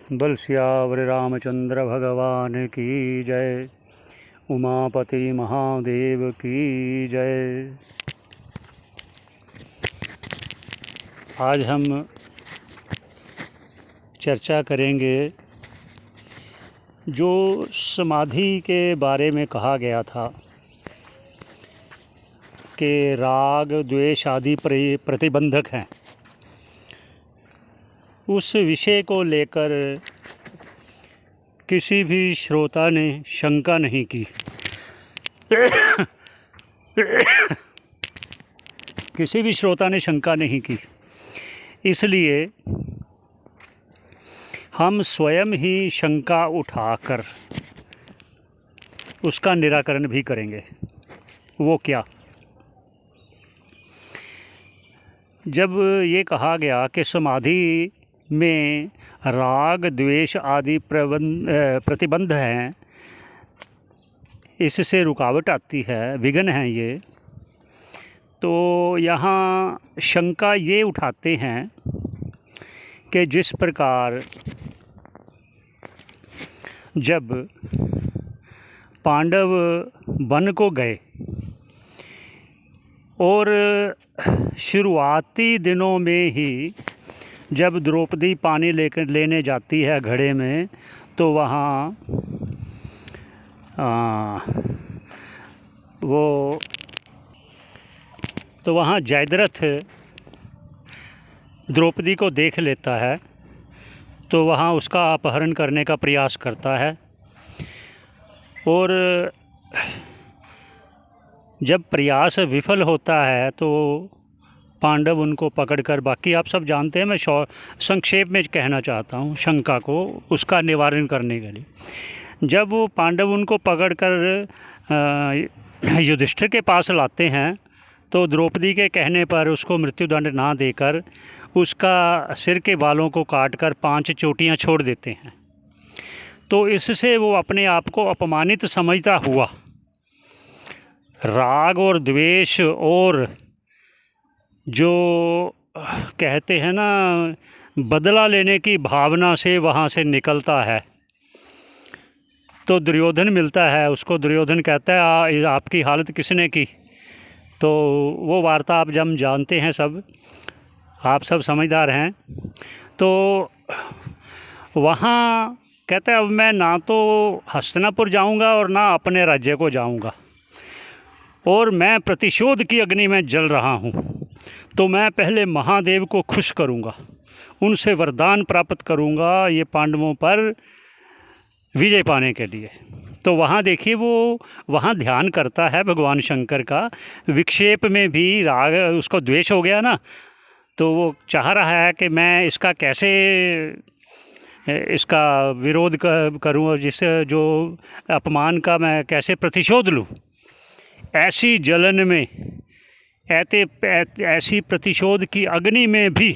बल सियावर रामचंद्र भगवान की जय। उमापति महादेव की जय। आज हम चर्चा करेंगे जो समाधि के बारे में कहा गया था कि राग द्वेष आदि प्रतिबंधक हैं। उस विषय को लेकर किसी भी श्रोता ने शंका नहीं की। किसी भी श्रोता ने शंका नहीं की। इसलिए हम स्वयं ही शंका उठाकर उसका निराकरण भी करेंगे। वो क्या? जब ये कहा गया कि समाधि में राग द्वेष आदि प्रतिबंध हैं, इससे रुकावट आती है, विघ्न हैं ये, तो यहाँ शंका ये उठाते हैं कि जिस प्रकार जब पांडव वन को गए और शुरुआती दिनों में ही जब द्रौपदी पानी लेने जाती है घड़े में, तो वहाँ जयद्रथ द्रौपदी को देख लेता है, तो वहाँ उसका अपहरण करने का प्रयास करता है। और जब प्रयास विफल होता है तो पांडव उनको पकड़कर, बाकी आप सब जानते हैं, मैं संक्षेप में कहना चाहता हूँ शंका को, उसका निवारण करने के लिए। जब वो पांडव उनको पकड़कर युधिष्ठिर के पास लाते हैं, तो द्रौपदी के कहने पर उसको मृत्युदंड ना देकर उसका सिर के बालों को काटकर 5 चोटियाँ छोड़ देते हैं। तो इससे वो अपने आप को अपमानित समझता हुआ राग और द्वेष और जो कहते हैं ना बदला लेने की भावना से वहाँ से निकलता है। तो दुर्योधन मिलता है उसको। दुर्योधन कहता है आपकी हालत किसने की? तो वो वार्ता आप जब जानते हैं, सब आप सब समझदार हैं। तो वहाँ कहता है अब मैं ना तो हस्तिनापुर जाऊँगा और ना अपने राज्य को जाऊँगा, और मैं प्रतिशोध की अग्नि में जल रहा हूँ। तो मैं पहले महादेव को खुश करूँगा, उनसे वरदान प्राप्त करूँगा ये पांडवों पर विजय पाने के लिए। तो वहाँ देखिए वो वहाँ ध्यान करता है भगवान शंकर का। विक्षेप में भी राग, उसको द्वेष हो गया ना, तो वो चाह रहा है कि मैं इसका कैसे इसका विरोध करूँ और जिससे जो अपमान का मैं कैसे प्रतिशोध लूँ। ऐसी जलन में, ऐसी प्रतिशोध की अग्नि में भी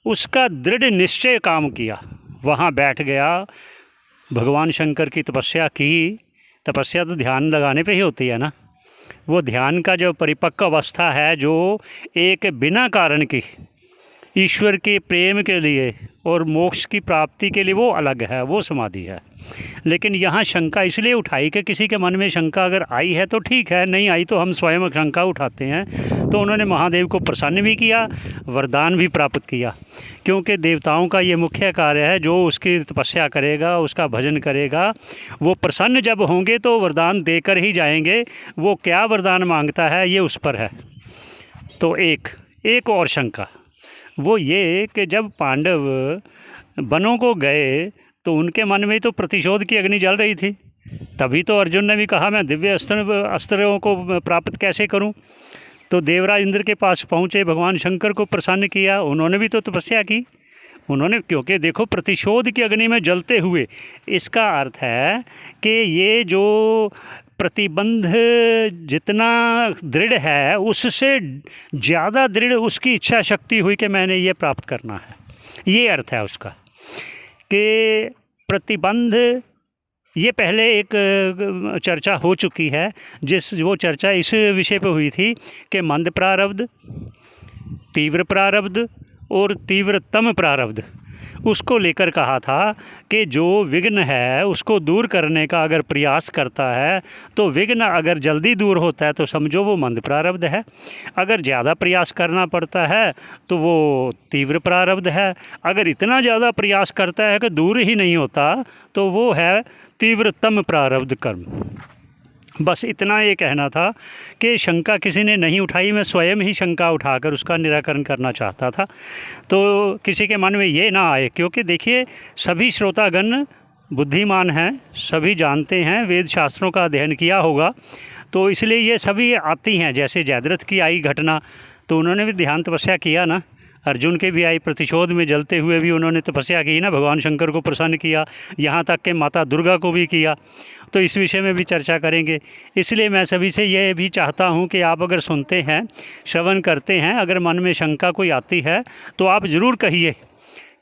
उसका दृढ़ निश्चय काम किया। वहाँ बैठ गया, भगवान शंकर की तपस्या की। तपस्या तो ध्यान लगाने पे ही होती है ना। वो ध्यान का जो परिपक्व अवस्था है, जो एक बिना कारण की ईश्वर के प्रेम के लिए और मोक्ष की प्राप्ति के लिए, वो अलग है, वो समाधि है। लेकिन यहाँ शंका इसलिए उठाई कि किसी के मन में शंका अगर आई है तो ठीक है, नहीं आई तो हम स्वयं शंका उठाते हैं। तो उन्होंने महादेव को प्रसन्न भी किया, वरदान भी प्राप्त किया, क्योंकि देवताओं का ये मुख्य कार्य है, जो उसकी तपस्या करेगा, उसका भजन करेगा, वो प्रसन्न जब होंगे तो वरदान देकर ही जाएंगे। वो क्या वरदान मांगता है ये उस पर है। तो एक और शंका वो ये कि जब पांडव वनों को गए तो उनके मन में तो प्रतिशोध की अग्नि जल रही थी। तभी तो अर्जुन ने भी कहा मैं दिव्य अस्त्रों को प्राप्त कैसे करूं। तो देवराज इंद्र के पास पहुंचे, भगवान शंकर को प्रसन्न किया, उन्होंने भी तो तपस्या की। उन्होंने, क्योंकि देखो प्रतिशोध की अग्नि में जलते हुए, इसका अर्थ है कि ये जो प्रतिबंध जितना दृढ़ है उससे ज़्यादा दृढ़ उसकी इच्छा शक्ति हुई कि मैंने ये प्राप्त करना है। ये अर्थ है उसका कि प्रतिबंध, ये पहले एक चर्चा हो चुकी है, वो चर्चा इस विषय पे हुई थी कि मंद प्रारब्ध, तीव्र प्रारब्ध और तीव्रतम प्रारब्ध, उसको लेकर कहा था कि जो विघ्न है उसको दूर करने का अगर प्रयास करता है तो विघ्न अगर जल्दी दूर होता है तो समझो वो मंद प्रारब्ध है, अगर ज़्यादा प्रयास करना पड़ता है तो वो तीव्र प्रारब्ध है, अगर इतना ज़्यादा प्रयास करता है कि दूर ही नहीं होता तो वो है तीव्रतम प्रारब्ध कर्म। बस इतना ये कहना था कि शंका किसी ने नहीं उठाई, मैं स्वयं ही शंका उठाकर उसका निराकरण करना चाहता था, तो किसी के मन में ये ना आए, क्योंकि देखिए सभी श्रोतागण बुद्धिमान हैं, सभी जानते हैं, वेद शास्त्रों का अध्ययन किया होगा, तो इसलिए ये सभी आती हैं। जैसे जयद्रथ की आई घटना तो उन्होंने भी ध्यान तपस्या किया ना, अर्जुन के भी आई, प्रतिशोध में जलते हुए भी उन्होंने तपस्या की ना, भगवान शंकर को प्रसन्न किया, यहाँ तक कि माता दुर्गा को भी किया। तो इस विषय में भी चर्चा करेंगे। इसलिए मैं सभी से ये भी चाहता हूँ कि आप अगर सुनते हैं, श्रवण करते हैं, अगर मन में शंका कोई आती है तो आप ज़रूर कहिए,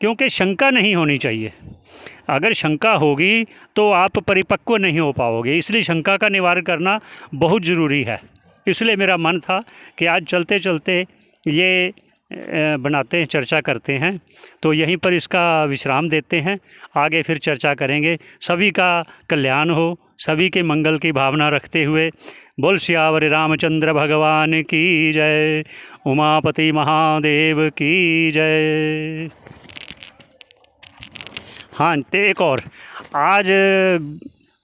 क्योंकि शंका नहीं होनी चाहिए। अगर शंका होगी तो आप परिपक्व नहीं हो पाओगे, इसलिए शंका का निवारण करना बहुत ज़रूरी है। इसलिए मेरा मन था कि आज चलते चलते ये बनाते हैं, चर्चा करते हैं, तो यहीं पर इसका विश्राम देते हैं, आगे फिर चर्चा करेंगे। सभी का कल्याण हो, सभी के मंगल की भावना रखते हुए बोल सियावर रामचंद्र भगवान की जय, उमापति महादेव की जय। हाँ, तो एक और, आज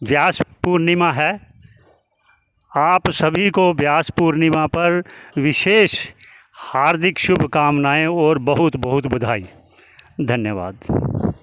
व्यास पूर्णिमा है, आप सभी को व्यास पूर्णिमा पर विशेष हार्दिक शुभकामनाएं और बहुत बहुत बधाई। धन्यवाद।